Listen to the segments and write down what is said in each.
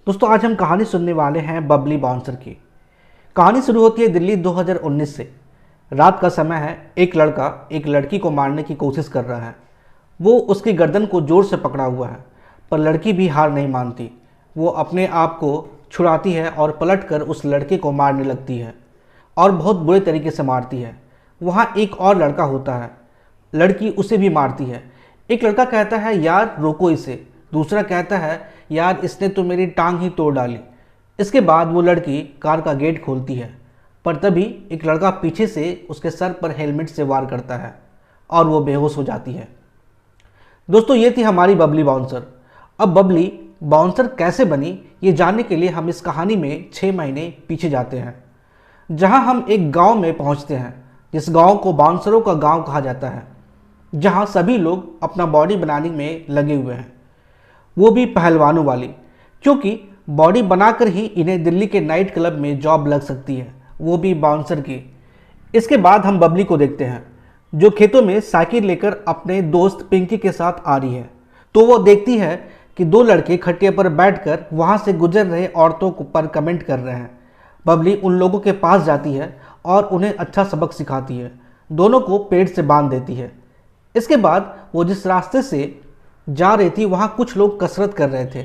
दोस्तों आज हम कहानी सुनने वाले हैं बबली बाउंसर की। कहानी शुरू होती है दिल्ली 2019 से। रात का समय है। एक लड़का एक लड़की को मारने की कोशिश कर रहा है। वो उसकी गर्दन को जोर से पकड़ा हुआ है, पर लड़की भी हार नहीं मानती। वो अपने आप को छुड़ाती है और पलटकर उस लड़के को मारने लगती है और बहुत बुरे तरीके से मारती है। वहाँ एक और लड़का होता है। लड़की उसे भी मारती है। एक लड़का कहता है यार रोको इसे, दूसरा कहता है यार इसने तो मेरी टांग ही तोड़ डाली। इसके बाद वो लड़की कार का गेट खोलती है, पर तभी एक लड़का पीछे से उसके सर पर हेलमेट से वार करता है और वो बेहोश हो जाती है। दोस्तों ये थी हमारी बबली बाउंसर। अब बबली बाउंसर कैसे बनी ये जानने के लिए हम इस कहानी में 6 महीने पीछे जाते हैं, जहां हम एक गांव में पहुंचते हैं जिस गांव को बाउंसरों का गांव कहा जाता है, जहां सभी लोग अपना बॉडी बनाने में लगे हुए हैं, वो भी पहलवानों वाली, क्योंकि बॉडी बनाकर ही इन्हें दिल्ली के नाइट क्लब में जॉब लग सकती है, वो भी बाउंसर की। इसके बाद हम बबली को देखते हैं जो खेतों में साइकिल लेकर अपने दोस्त पिंकी के साथ आ रही है। तो वो देखती है कि 2 लड़के खटिया पर बैठकर वहाँ से गुजर रहे औरतों पर कमेंट कर रहे हैं। बबली उन लोगों के पास जाती है और उन्हें अच्छा सबक सिखाती है, दोनों को पेड़ से बांध देती है। इसके बाद वो जिस रास्ते से जा रही थी वहाँ कुछ लोग कसरत कर रहे थे।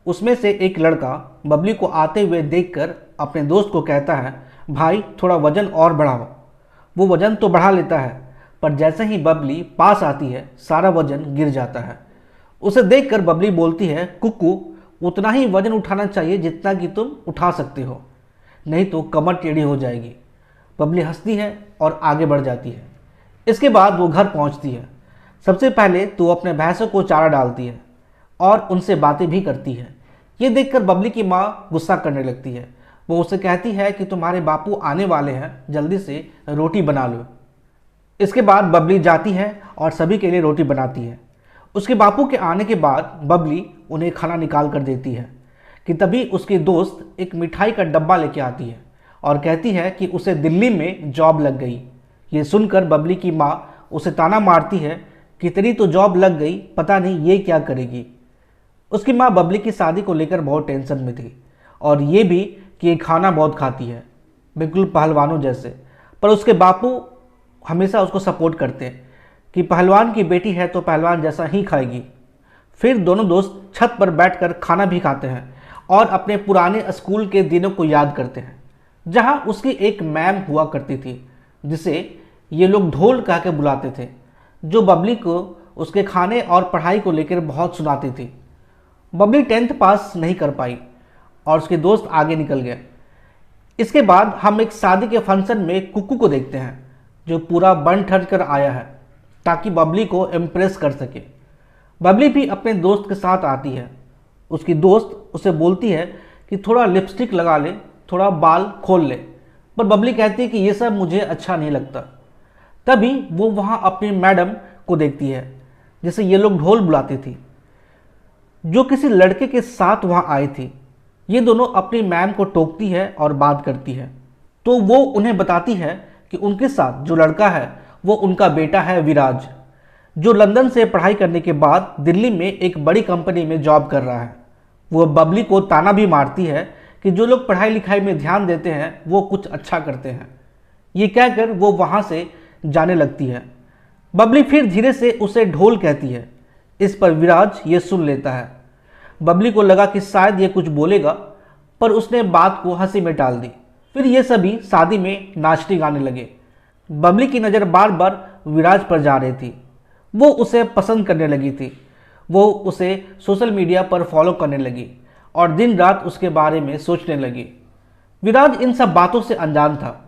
उसमें से एक लड़का बबली को आते हुए देखकर अपने दोस्त को कहता है भाई थोड़ा वजन और बढ़ाओ। वो वजन तो बढ़ा लेता है, पर जैसे ही बबली पास आती है सारा वजन गिर जाता है। उसे देखकर बबली बोलती है कुक्कू उतना ही वजन उठाना चाहिए जितना कि तुम उठा सकते हो, नहीं तो कमर टेढ़ी हो जाएगी। बबली हंसती है और आगे बढ़ जाती है। इसके बाद वो घर पहुंचती है। सबसे पहले तो अपने भैंसों को चारा डालती है और उनसे बातें भी करती है। ये देखकर बबली की माँ गुस्सा करने लगती है। वो उसे कहती है कि तुम्हारे बापू आने वाले हैं, जल्दी से रोटी बना लो। इसके बाद बबली जाती है और सभी के लिए रोटी बनाती है। उसके बापू के आने के बाद बबली उन्हें खाना निकाल कर देती है कि तभी उसकी दोस्त एक मिठाई का डब्बा लेके आती है और कहती है कि उसे दिल्ली में जॉब लग गई। ये सुनकर बबली की माँ उसे ताना मारती है कि तेरी तो जॉब लग गई, पता नहीं ये क्या करेगी। उसकी माँ बबली की शादी को लेकर बहुत टेंशन में थी और ये भी कि ये खाना बहुत खाती है, बिल्कुल पहलवानों जैसे। पर उसके बापू हमेशा उसको सपोर्ट करते हैं कि पहलवान की बेटी है तो पहलवान जैसा ही खाएगी। फिर दोनों दोस्त छत पर बैठकर खाना भी खाते हैं और अपने पुराने स्कूल के दिनों को याद करते हैं, जहाँ उसकी एक मैम हुआ करती थी जिसे ये लोग ढोल कह के बुलाते थे, जो बबली को उसके खाने और पढ़ाई को लेकर बहुत सुनाती थी। बबली 10th पास नहीं कर पाई और उसके दोस्त आगे निकल गए। इसके बाद हम एक शादी के फंक्शन में कुक्कू को देखते हैं जो पूरा बन ठन कर आया है ताकि बबली को इम्प्रेस कर सके। बबली भी अपने दोस्त के साथ आती है। उसकी दोस्त उसे बोलती है कि थोड़ा लिपस्टिक लगा ले, थोड़ा बाल खोल ले, पर बबली कहती है कि ये सब मुझे अच्छा नहीं लगता। तभी वो वहाँ अपनी मैडम को देखती है जिसे ये लोग ढोल बुलाती थी, जो किसी लड़के के साथ वहाँ आई थी। ये दोनों अपनी मैम को टोकती है और बात करती है। तो वो उन्हें बताती है कि उनके साथ जो लड़का है वो उनका बेटा है विराज, जो लंदन से पढ़ाई करने के बाद दिल्ली में एक बड़ी कंपनी में जॉब कर रहा है। वो बबली को ताना भी मारती है कि जो लोग पढ़ाई लिखाई में ध्यान देते हैं वो कुछ अच्छा करते हैं। ये कहकर वो वहाँ से जाने लगती है। बबली फिर धीरे से उसे ढोल कहती है। इस पर विराज ये सुन लेता है। बबली को लगा कि शायद ये कुछ बोलेगा, पर उसने बात को हंसी में टाल दी। फिर ये सभी शादी में नाचने गाने लगे। बबली की नज़र बार बार विराज पर जा रही थी। वो उसे पसंद करने लगी थी। वो उसे सोशल मीडिया पर फॉलो करने लगी और दिन रात उसके बारे में सोचने लगी। विराज इन सब बातों से अनजान था।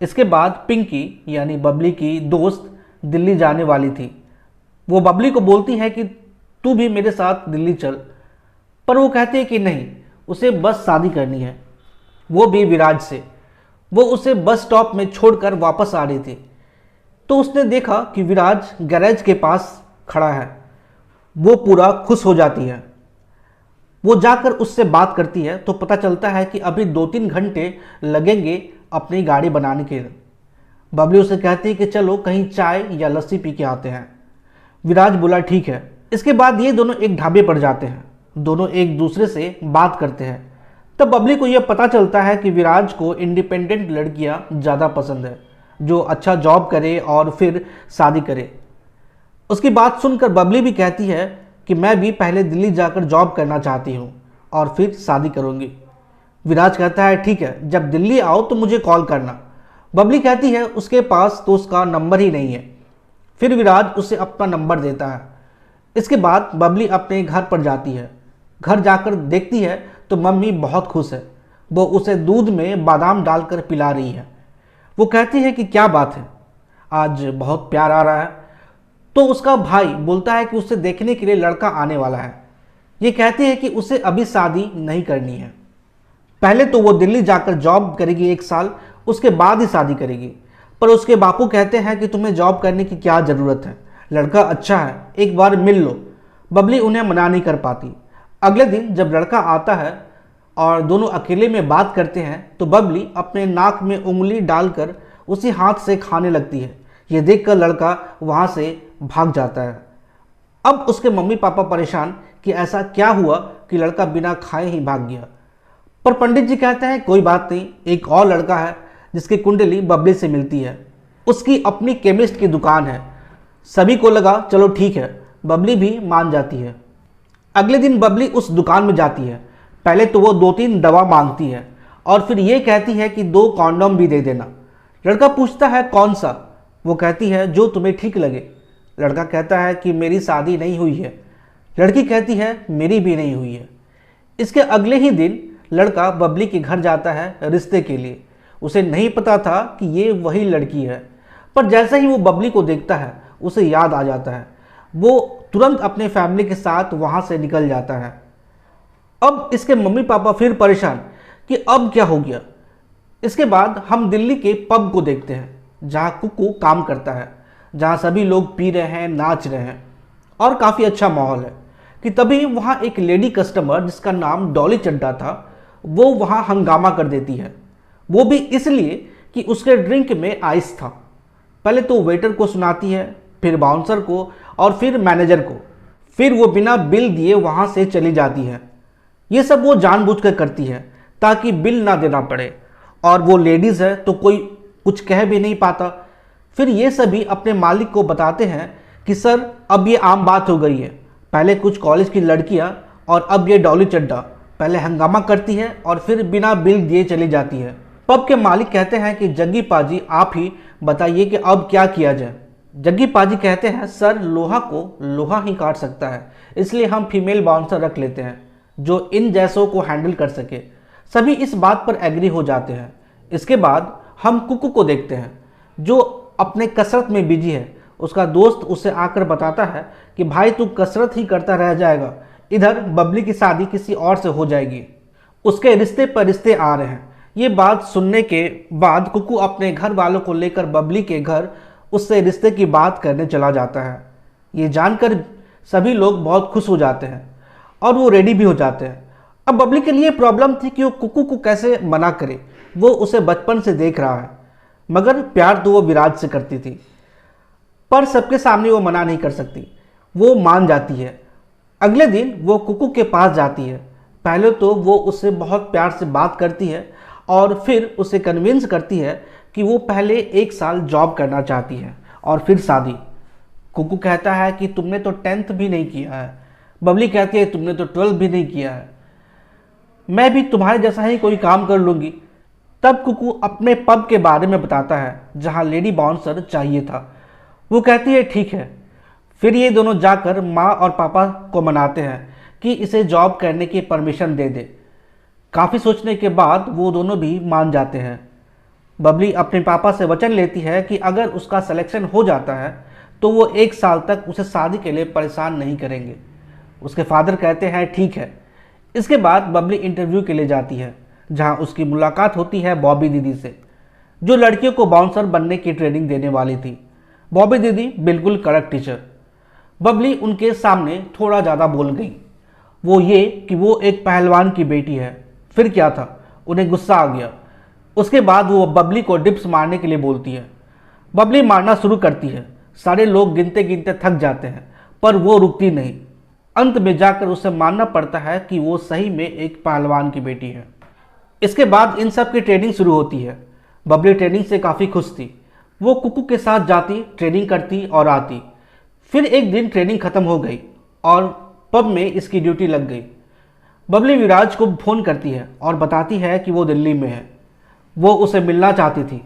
इसके बाद पिंकी यानी बबली की दोस्त दिल्ली जाने वाली थी। वो बबली को बोलती है कि तू भी मेरे साथ दिल्ली चल, पर वो कहती है कि नहीं, उसे बस शादी करनी है, वो भी विराज से। वो उसे बस स्टॉप में छोड़कर वापस आ रही थी तो उसने देखा कि विराज गैरेज के पास खड़ा है। वो पूरा खुश हो जाती है। वो जाकर उससे बात करती है तो पता चलता है कि अभी 2-3 घंटे लगेंगे अपनी गाड़ी बनाने के। बबली उसे कहती है कि चलो कहीं चाय या लस्सी पी के आते हैं। विराज बोला ठीक है। इसके बाद ये दोनों एक ढाबे पर जाते हैं। दोनों एक दूसरे से बात करते हैं। तब बबली को यह पता चलता है कि विराज को इंडिपेंडेंट लड़कियां ज़्यादा पसंद है, जो अच्छा जॉब करे और फिर शादी करे। उसकी बात सुनकर बबली भी कहती है कि मैं भी पहले दिल्ली जाकर जॉब करना चाहती हूँ और फिर शादी करूँगी। विराज कहता है ठीक है, जब दिल्ली आओ तो मुझे कॉल करना। बबली कहती है उसके पास तो उसका नंबर ही नहीं है। फिर विराज उसे अपना नंबर देता है। इसके बाद बबली अपने घर पर जाती है। घर जाकर देखती है तो मम्मी बहुत खुश है। वो उसे दूध में बादाम डालकर पिला रही है। वो कहती है कि क्या बात है, आज बहुत प्यार आ रहा है। तो उसका भाई बोलता है कि उसे देखने के लिए लड़का आने वाला है। ये कहती है कि उसे अभी शादी नहीं करनी है, पहले तो वो दिल्ली जाकर जॉब करेगी 1 साल, उसके बाद ही शादी करेगी। पर उसके बापू कहते हैं कि तुम्हें जॉब करने की क्या ज़रूरत है, लड़का अच्छा है, एक बार मिल लो। बबली उन्हें मना नहीं कर पाती। अगले दिन जब लड़का आता है और दोनों अकेले में बात करते हैं तो बबली अपने नाक में उंगली डालकर उसी हाथ से खाने लगती है। ये देखकर लड़का वहाँ से भाग जाता है। अब उसके मम्मी पापा परेशान कि ऐसा क्या हुआ कि लड़का बिना खाए ही भाग गया। पर पंडित जी कहते हैं कोई बात नहीं, एक और लड़का है जिसकी कुंडली बबली से मिलती है। उसकी अपनी केमिस्ट की दुकान है। सभी को लगा चलो ठीक है, बबली भी मान जाती है। अगले दिन बबली उस दुकान में जाती है। पहले तो वो 2-3 दवा मांगती है और फिर ये कहती है कि 2 कॉन्डोम भी दे देना। लड़का पूछता है कौन सा? वो कहती है जो तुम्हें ठीक लगे। लड़का कहता है कि मेरी शादी नहीं हुई है। लड़की कहती है मेरी भी नहीं हुई है। इसके अगले ही दिन लड़का बबली के घर जाता है रिश्ते के लिए। उसे नहीं पता था कि ये वही लड़की है, पर जैसे ही वो बबली को देखता है उसे याद आ जाता है। वो तुरंत अपने फैमिली के साथ वहाँ से निकल जाता है। अब इसके मम्मी पापा फिर परेशान कि अब क्या हो गया। इसके बाद हम दिल्ली के पब को देखते हैं जहाँ कुकू काम करता है, जहाँ सभी लोग पी रहे हैं, नाच रहे हैं और काफ़ी अच्छा माहौल है कि तभी वहाँ एक लेडी कस्टमर जिसका नाम डॉली चड्डा था, वो वहाँ हंगामा कर देती है। वो भी इसलिए कि उसके ड्रिंक में आइस था। पहले तो वेटर को सुनाती है, फिर बाउंसर को और फिर मैनेजर को। फिर वो बिना बिल दिए वहाँ से चली जाती है। ये सब वो जानबूझकर करती है ताकि बिल ना देना पड़े, और वो लेडीज़ है तो कोई कुछ कह भी नहीं पाता। फिर ये सभी अपने मालिक को बताते हैं कि सर अब ये आम बात हो गई है, पहले कुछ कॉलेज की लड़कियां और अब ये डॉली चड्डा पहले हंगामा करती है और फिर बिना बिल दिए चली जाती है। पब के मालिक कहते हैं कि जग्गी पाजी आप ही बताइए कि अब क्या किया जाए। जग्गी पाजी कहते हैं सर लोहा को लोहा ही काट सकता है, इसलिए हम फीमेल बाउंसर रख लेते हैं जो इन जैसों को हैंडल कर सके। सभी इस बात पर एग्री हो जाते हैं। इसके बाद हम कुकू को देखते हैं जो अपने कसरत में बिजी है। उसका दोस्त उसे आकर बताता है कि भाई तू कसरत ही करता रह जाएगा, इधर बबली की शादी किसी और से हो जाएगी, उसके रिश्ते पर रिश्ते आ रहे हैं। ये बात सुनने के बाद कुकू अपने घर वालों को लेकर बबली के घर उससे रिश्ते की बात करने चला जाता है। ये जानकर सभी लोग बहुत खुश हो जाते हैं और वो रेडी भी हो जाते हैं। अब बबली के लिए प्रॉब्लम थी कि वो कुकू को कैसे मना करे। वो उसे बचपन से देख रहा है, मगर प्यार तो वो विराज से करती थी, पर सबके सामने वो मना नहीं कर सकती। वो मान जाती है। अगले दिन वो कुकू के पास जाती है। पहले तो वो उससे बहुत प्यार से बात करती है और फिर उसे कन्विंस करती है कि वो पहले 1 साल जॉब करना चाहती है और फिर शादी। कुकू कहता है कि तुमने तो 10th भी नहीं किया है। बबली कहती है तुमने तो 12th भी नहीं किया है, मैं भी तुम्हारे जैसा ही कोई काम कर लूँगी। तब कुकू अपने पब के बारे में बताता है जहाँ लेडी बाउंसर चाहिए था। वो कहती है ठीक है। फिर ये दोनों जाकर माँ और पापा को मनाते हैं कि इसे जॉब करने की परमिशन दे दे। काफ़ी सोचने के बाद वो दोनों भी मान जाते हैं। बबली अपने पापा से वचन लेती है कि अगर उसका सिलेक्शन हो जाता है तो वो 1 साल तक उसे शादी के लिए परेशान नहीं करेंगे। उसके फादर कहते हैं ठीक है। इसके बाद बबली इंटरव्यू के लिए जाती है जहां उसकी मुलाकात होती है बॉबी दीदी से, जो लड़कियों को बाउंसर बनने की ट्रेनिंग देने वाली थी। बॉबी दीदी बिल्कुल कड़क टीचर। बबली उनके सामने थोड़ा ज़्यादा बोल गई, वो ये कि वो एक पहलवान की बेटी है। फिर क्या था, उन्हें गुस्सा आ गया। उसके बाद वो बबली को डिप्स मारने के लिए बोलती है। बबली मारना शुरू करती है। सारे लोग गिनते गिनते थक जाते हैं पर वो रुकती नहीं। अंत में जाकर उसे मानना पड़ता है कि वो सही में एक पहलवान की बेटी है। इसके बाद इन सब की ट्रेनिंग शुरू होती है। बबली ट्रेनिंग से काफ़ी खुश थी। वो कुकू के साथ जाती, ट्रेनिंग करती और आती। फिर एक दिन ट्रेनिंग ख़त्म हो गई और पब में इसकी ड्यूटी लग गई। बबली विराज को फ़ोन करती है और बताती है कि वो दिल्ली में है। वो उसे मिलना चाहती थी।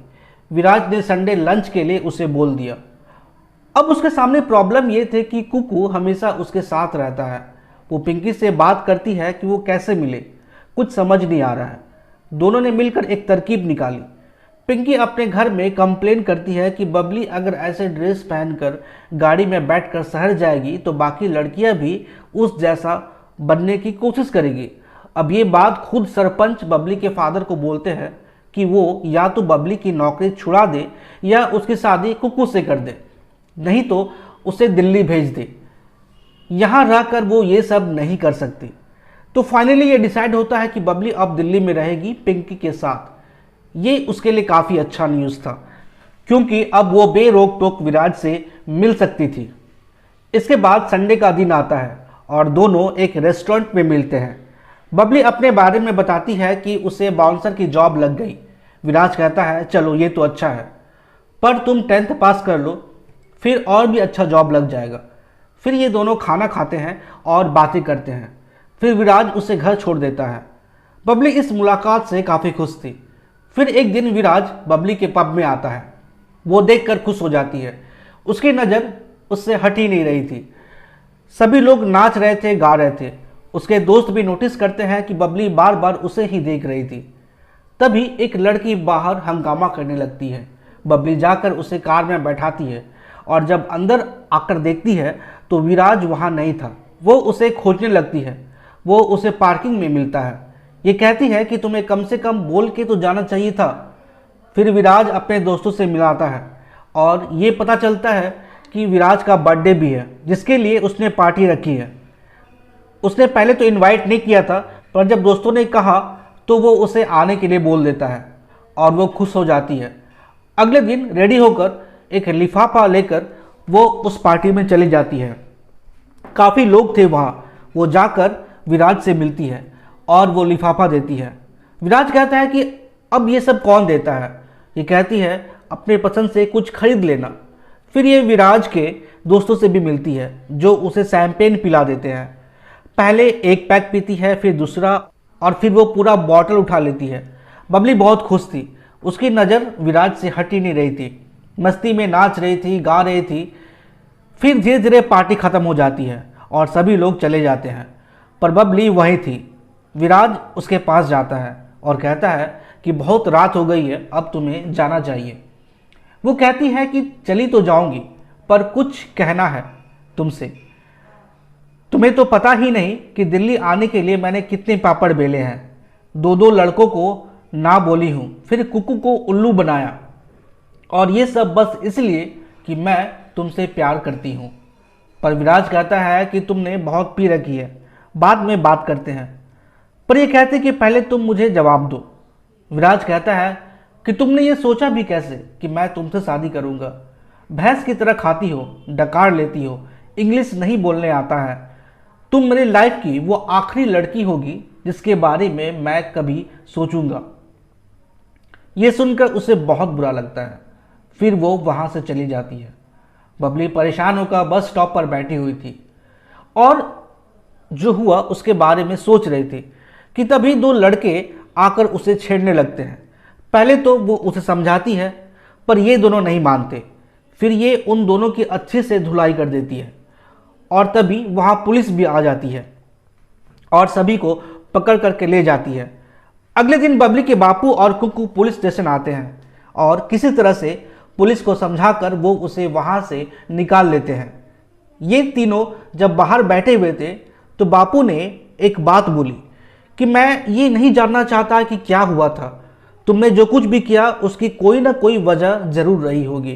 विराज ने संडे लंच के लिए उसे बोल दिया। अब उसके सामने प्रॉब्लम ये थे कि कुकू हमेशा उसके साथ रहता है। वो पिंकी से बात करती है कि वो कैसे मिले, कुछ समझ नहीं आ रहा है। दोनों ने मिलकर एक तरकीब निकाली। पिंकी अपने घर में कंप्लेन करती है कि बबली अगर ऐसे ड्रेस पहनकर गाड़ी में बैठकर शहर जाएगी तो बाकी लड़कियां भी उस जैसा बनने की कोशिश करेगी। अब ये बात खुद सरपंच बबली के फादर को बोलते हैं कि वो या तो बबली की नौकरी छुड़ा दे या उसकी शादी कुकू से कर दे, नहीं तो उसे दिल्ली भेज दे। यहाँ रहकर वो ये सब नहीं कर सकती। तो फाइनली ये डिसाइड होता है कि बबली अब दिल्ली में रहेगी पिंकी के साथ। ये उसके लिए काफ़ी अच्छा न्यूज़ था, क्योंकि अब वो बेरोक टोक विराज से मिल सकती थी। इसके बाद संडे का दिन आता है और दोनों एक रेस्टोरेंट में मिलते हैं। बबली अपने बारे में बताती है कि उसे बाउंसर की जॉब लग गई। विराज कहता है चलो ये तो अच्छा है, पर तुम 10th पास कर लो, फिर और भी अच्छा जॉब लग जाएगा। फिर ये दोनों खाना खाते हैं और बातें करते हैं। फिर विराज उसे घर छोड़ देता है। बबली इस मुलाकात से काफ़ी खुश थी। फिर एक दिन विराज बबली के पब में आता है। वो देखकर खुश हो जाती है। उसकी नज़र उससे हट ही नहीं रही थी। सभी लोग नाच रहे थे, गा रहे थे। उसके दोस्त भी नोटिस करते हैं कि बबली बार बार उसे ही देख रही थी। तभी एक लड़की बाहर हंगामा करने लगती है। बबली जाकर उसे कार में बैठाती है और जब अंदर आकर देखती है तो विराज वहाँ नहीं था। वो उसे खोजने लगती है। वो उसे पार्किंग में मिलता है। ये कहती है कि तुम्हें कम से कम बोल के तो जाना चाहिए था। फिर विराज अपने दोस्तों से मिलाता है और ये पता चलता है कि विराज का बर्थडे भी है, जिसके लिए उसने पार्टी रखी है। उसने पहले तो इनवाइट नहीं किया था, पर जब दोस्तों ने कहा तो वो उसे आने के लिए बोल देता है और वो खुश हो जाती है। अगले दिन रेडी होकर एक लिफाफा लेकर वो उस पार्टी में चली जाती है। काफ़ी लोग थे वहाँ। वो जाकर विराज से मिलती है और वो लिफाफा देती है। विराज कहता है कि अब ये सब कौन देता है। ये कहती है अपने पसंद से कुछ खरीद लेना। फिर ये विराज के दोस्तों से भी मिलती है जो उसे शैंपेन पिला देते हैं। पहले एक पैक पीती है, फिर दूसरा, और फिर वो पूरा बॉटल उठा लेती है। बबली बहुत खुश थी। उसकी नज़र विराज से हट ही नहीं रही थी। मस्ती में नाच रही थी, गा रही थी। फिर धीरे धीरे पार्टी ख़त्म हो जाती है और सभी लोग चले जाते हैं, पर बबली वहीं थी। विराज उसके पास जाता है और कहता है कि बहुत रात हो गई है, अब तुम्हें जाना चाहिए। वो कहती है कि चली तो जाऊंगी, पर कुछ कहना है तुमसे। तुम्हें तो पता ही नहीं कि दिल्ली आने के लिए मैंने कितने पापड़ बेले हैं। दो लड़कों को ना बोली हूँ, फिर कुकू को उल्लू बनाया, और ये सब बस इसलिए कि मैं तुमसे प्यार करती हूँ। पर विराज कहता है कि तुमने बहुत पी रखी है, बाद में बात करते हैं। पर ये कहते कि पहले तुम मुझे जवाब दो। विराज कहता है कि तुमने ये सोचा भी कैसे कि मैं तुमसे शादी करूँगा। भैंस की तरह खाती हो, डकार लेती हो, इंग्लिश नहीं बोलने आता है। तुम मेरी लाइफ की वो आखिरी लड़की होगी जिसके बारे में मैं कभी सोचूंगा। ये सुनकर उसे बहुत बुरा लगता है। फिर वो वहाँ से चली जाती है। बबली परेशान होकर बस स्टॉप पर बैठी हुई थी और जो हुआ उसके बारे में सोच रही थी कि तभी दो लड़के आकर उसे छेड़ने लगते हैं। पहले तो वो उसे समझाती है, पर ये दोनों नहीं मानते। फिर ये उन दोनों की अच्छे से धुलाई कर देती है और तभी वहाँ पुलिस भी आ जाती है और सभी को पकड़ करके ले जाती है। अगले दिन बबली के बापू और कुकू पुलिस स्टेशन आते हैं और किसी तरह से पुलिस को समझाकर वो उसे वहाँ से निकाल लेते हैं। ये तीनों जब बाहर बैठे हुए थे तो बापू ने एक बात बोली कि मैं ये नहीं जानना चाहता कि क्या हुआ था। तुमने जो कुछ भी किया उसकी कोई ना कोई वजह जरूर रही होगी,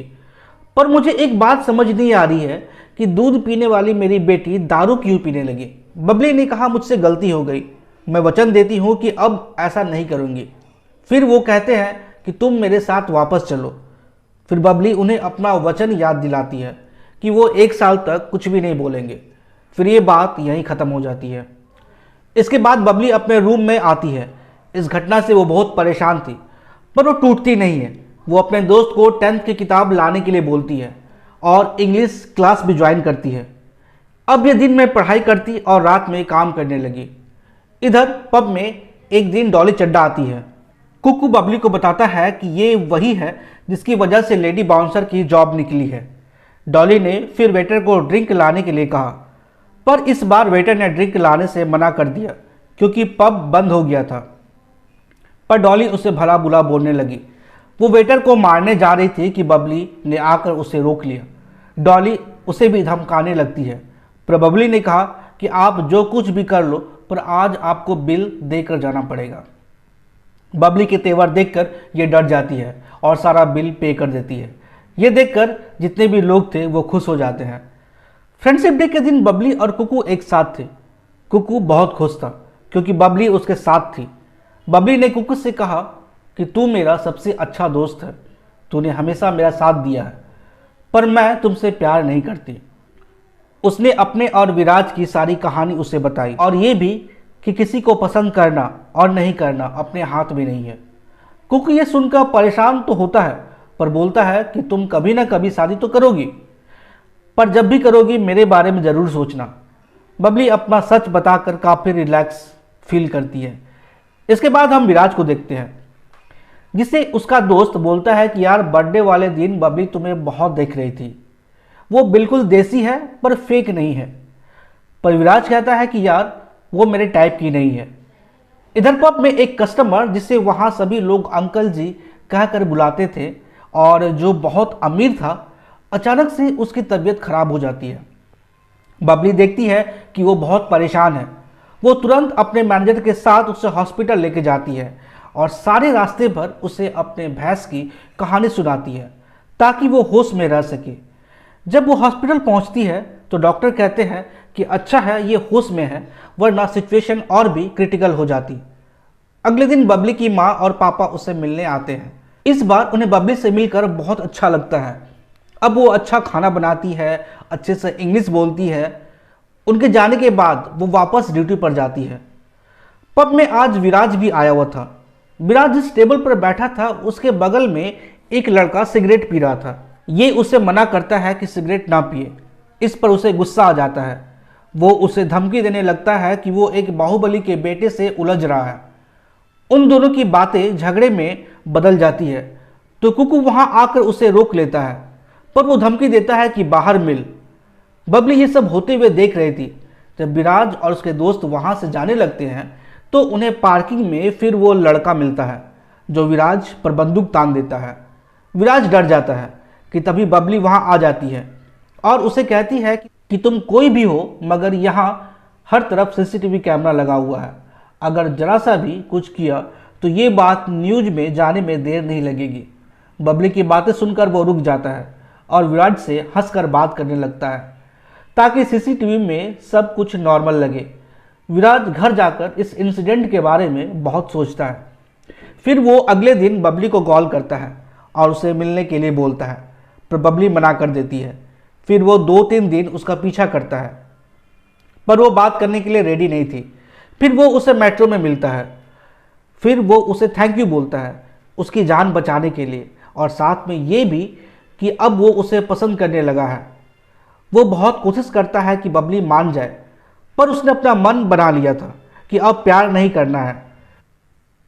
पर मुझे एक बात समझ नहीं आ रही है कि दूध पीने वाली मेरी बेटी दारू क्यों पीने लगी। बबली ने कहा मुझसे गलती हो गई, मैं वचन देती हूँ कि अब ऐसा नहीं करूँगी। फिर वो कहते हैं कि तुम मेरे साथ वापस चलो। फिर बबली उन्हें अपना वचन याद दिलाती है कि वो 1 साल तक कुछ भी नहीं बोलेंगे। फिर ये बात यहीं ख़त्म हो जाती है। इसके बाद बबली अपने रूम में आती है। इस घटना से वो बहुत परेशान थी, पर वो टूटती नहीं है। वो अपने दोस्त को 10th की किताब लाने के लिए बोलती है और इंग्लिश क्लास भी ज्वाइन करती है। अब ये दिन में पढ़ाई करती और रात में काम करने लगी। इधर पब में एक दिन डॉली चड्डा आती है। कुकू बबली को बताता है कि ये वही है जिसकी वजह से लेडी बाउंसर की जॉब निकली है। डॉली ने फिर वेटर को ड्रिंक लाने के लिए कहा, पर इस बार वेटर ने ड्रिंक लाने से मना कर दिया क्योंकि पब बंद हो गया था। पर डॉली उसे भला बुरा बोलने लगी। वो वेटर को मारने जा रही थी कि बबली ने आकर उसे रोक लिया। डॉली उसे भी धमकाने लगती है, पर बबली ने कहा कि आप जो कुछ भी कर लो, पर आज आपको बिल देकर जाना पड़ेगा। बबली के तेवर देखकर ये डर जाती है और सारा बिल पे कर देती है। ये देखकर जितने भी लोग थे वो खुश हो जाते हैं। फ्रेंडशिप डे के दिन बबली और कुकू एक साथ थे। कुकू बहुत खुश था क्योंकि बबली उसके साथ थी। बबली ने कुकू से कहा कि तू मेरा सबसे अच्छा दोस्त है, तूने हमेशा मेरा साथ दिया है, पर मैं तुमसे प्यार नहीं करती। उसने अपने और विराज की सारी कहानी उसे बताई और ये भी कि किसी को पसंद करना और नहीं करना अपने हाथ में नहीं है। कुकू ये सुनकर परेशान तो होता है, पर बोलता है कि तुम कभी ना कभी शादी तो करोगी, पर जब भी करोगी मेरे बारे में ज़रूर सोचना। बबली अपना सच बताकर काफ़ी रिलैक्स फील करती है। इसके बाद हम विराज को देखते हैं, जिसे उसका दोस्त बोलता है कि यार बर्थडे वाले दिन बबली तुम्हें बहुत देख रही थी, वो बिल्कुल देसी है पर फेक नहीं है। पर विराज कहता है कि यार वो मेरे टाइप की नहीं है। इधर पब में एक कस्टमर, जिसे वहाँ सभी लोग अंकल जी कहकर बुलाते थे और जो बहुत अमीर था, अचानक से उसकी तबीयत खराब हो जाती है। बबली देखती है कि वो बहुत परेशान है। वो तुरंत अपने मैनेजर के साथ उसे हॉस्पिटल लेके जाती है और सारे रास्ते भर उसे अपने भैंस की कहानी सुनाती है ताकि वो होश में रह सके। जब वो हॉस्पिटल पहुंचती है तो डॉक्टर कहते हैं कि अच्छा है ये होश में है, वरना सिचुएशन और भी क्रिटिकल हो जाती। अगले दिन बबली की माँ और पापा उसे मिलने आते हैं। इस बार उन्हें बबली से मिलकर बहुत अच्छा लगता है। अब वो अच्छा खाना बनाती है, अच्छे से इंग्लिश बोलती है। उनके जाने के बाद वो वापस ड्यूटी पर जाती है। पब में आज विराज भी आया हुआ था। विराज जिस टेबल पर बैठा था उसके बगल में एक लड़का सिगरेट पी रहा था। ये उसे मना करता है कि सिगरेट ना पिए। इस पर उसे गुस्सा आ जाता है। वो उसे धमकी देने लगता है कि वो एक बाहुबली के बेटे से उलझ रहा है। उन दोनों की बातें झगड़े में बदल जाती है तो कुकू वहां आकर उसे रोक लेता है, पर वो धमकी देता है कि बाहर मिल। बबली ये सब होते हुए देख रही थी। जब विराज और उसके दोस्त वहां से जाने लगते हैं तो उन्हें पार्किंग में फिर वो लड़का मिलता है जो विराज पर बंदूक तान देता है। विराज डर जाता है कि तभी बबली वहां आ जाती है और उसे कहती है कि तुम कोई भी हो, मगर यहाँ हर तरफ सीसीटीवी कैमरा लगा हुआ है। अगर जरा सा भी कुछ किया तो ये बात न्यूज में जाने में देर नहीं लगेगी। बबली की बातें सुनकर वो रुक जाता है और विराज से हंसकर बात करने लगता है ताकि सीसीटीवी में सब कुछ नॉर्मल लगे। विराज घर जाकर इस इंसिडेंट के बारे में बहुत सोचता है। फिर वो अगले दिन बबली को कॉल करता है और उसे मिलने के लिए बोलता है, पर बबली मना कर देती है। फिर वो 2-3 दिन उसका पीछा करता है, पर वो बात करने के लिए रेडी नहीं थी। फिर वो उसे मेट्रो में मिलता है। फिर वो उसे थैंक यू बोलता है उसकी जान बचाने के लिए, और साथ में ये भी कि अब वो उसे पसंद करने लगा है। वो बहुत कोशिश करता है कि बबली मान जाए, पर उसने अपना मन बना लिया था कि अब प्यार नहीं करना है।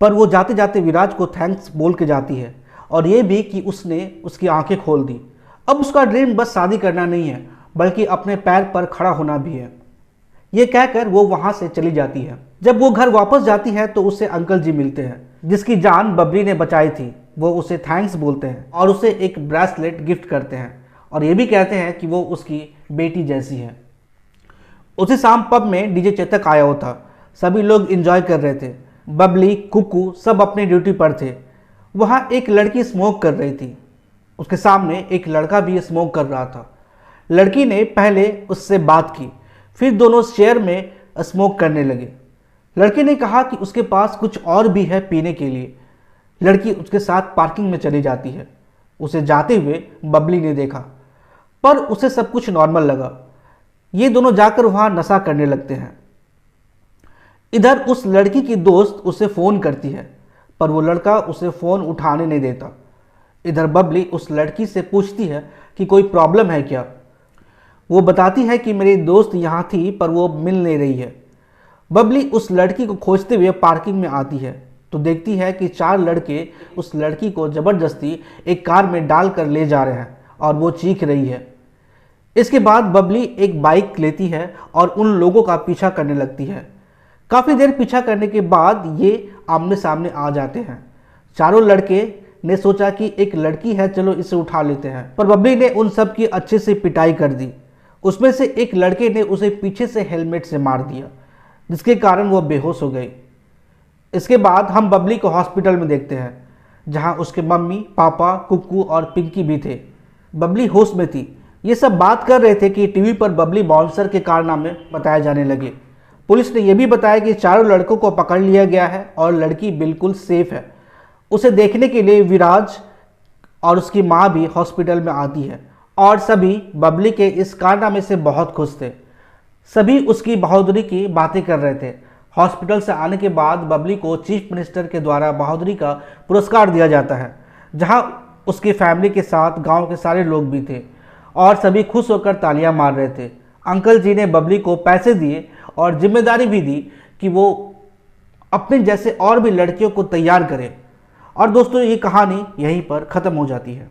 पर वो जाते जाते विराज को थैंक्स बोल के जाती है और ये भी कि उसने उसकी आंखें खोल दी। अब उसका ड्रीम बस शादी करना नहीं है, बल्कि अपने पैर पर खड़ा होना भी है। ये कहकर वो वहाँ से चली जाती है। जब वो घर वापस जाती है तो उसे अंकल जी मिलते हैं, जिसकी जान बबली ने बचाई थी। वो उसे थैंक्स बोलते हैं और उसे एक ब्रेसलेट गिफ्ट करते हैं और ये भी कहते हैं कि वो उसकी बेटी जैसी है। उसी शाम पब में डीजे चेतक आया हुआ था। सभी लोग एंजॉय कर रहे थे। बबली, कुकू सब अपनी ड्यूटी पर थे। वहाँ एक लड़की स्मोक कर रही थी। उसके सामने एक लड़का भी स्मोक कर रहा था। लड़की ने पहले उससे बात की, फिर दोनों शेयर में स्मोक करने लगे। लड़के ने कहा कि उसके पास कुछ और भी है पीने के लिए। लड़की उसके साथ पार्किंग में चली जाती है। उसे जाते हुए बबली ने देखा, पर उसे सब कुछ नॉर्मल लगा। ये दोनों जाकर वहाँ नशा करने लगते हैं। इधर उस लड़की की दोस्त उसे फ़ोन करती है, पर वो लड़का उसे फ़ोन उठाने नहीं देता। इधर बबली उस लड़की से पूछती है कि कोई प्रॉब्लम है क्या। वो बताती है कि मेरी दोस्त यहाँ थी पर वो मिल नहीं रही है। बबली उस लड़की को खोजते हुए पार्किंग में आती है तो देखती है कि 4 लड़के उस लड़की को ज़बरदस्ती एक कार में डाल कर ले जा रहे हैं और वो चीख रही है। इसके बाद बबली एक बाइक लेती है और उन लोगों का पीछा करने लगती है। काफ़ी देर पीछा करने के बाद ये आमने सामने आ जाते हैं। चारों लड़के ने सोचा कि एक लड़की है, चलो इसे उठा लेते हैं, पर बबली ने उन सब की अच्छे से पिटाई कर दी। उसमें से एक लड़के ने उसे पीछे से हेलमेट से मार दिया, जिसके कारण वह बेहोश हो गई। इसके बाद हम बबली को हॉस्पिटल में देखते हैं, जहां उसके मम्मी, पापा, कुक्कू और पिंकी भी थे। बबली होश में थी। ये सब बात कर रहे थे कि टीवी पर बबली बाउंसर के कारनामे बताए जाने लगे। पुलिस ने यह भी बताया कि चारों लड़कों को पकड़ लिया गया है और लड़की बिल्कुल सेफ है। उसे देखने के लिए विराज और उसकी माँ भी हॉस्पिटल में आती है और सभी बबली के इस कारनामे से बहुत खुश थे। सभी उसकी बहादुरी की बातें कर रहे थे। हॉस्पिटल से आने के बाद बबली को चीफ मिनिस्टर के द्वारा बहादुरी का पुरस्कार दिया जाता है, जहां उसकी फैमिली के साथ गांव के सारे लोग भी थे और सभी खुश होकर तालियां मार रहे थे। अंकल जी ने बबली को पैसे दिए और जिम्मेदारी भी दी कि वो अपने जैसे और भी लड़कियों को तैयार करे। और दोस्तों, ये कहानी यहीं पर ख़त्म हो जाती है।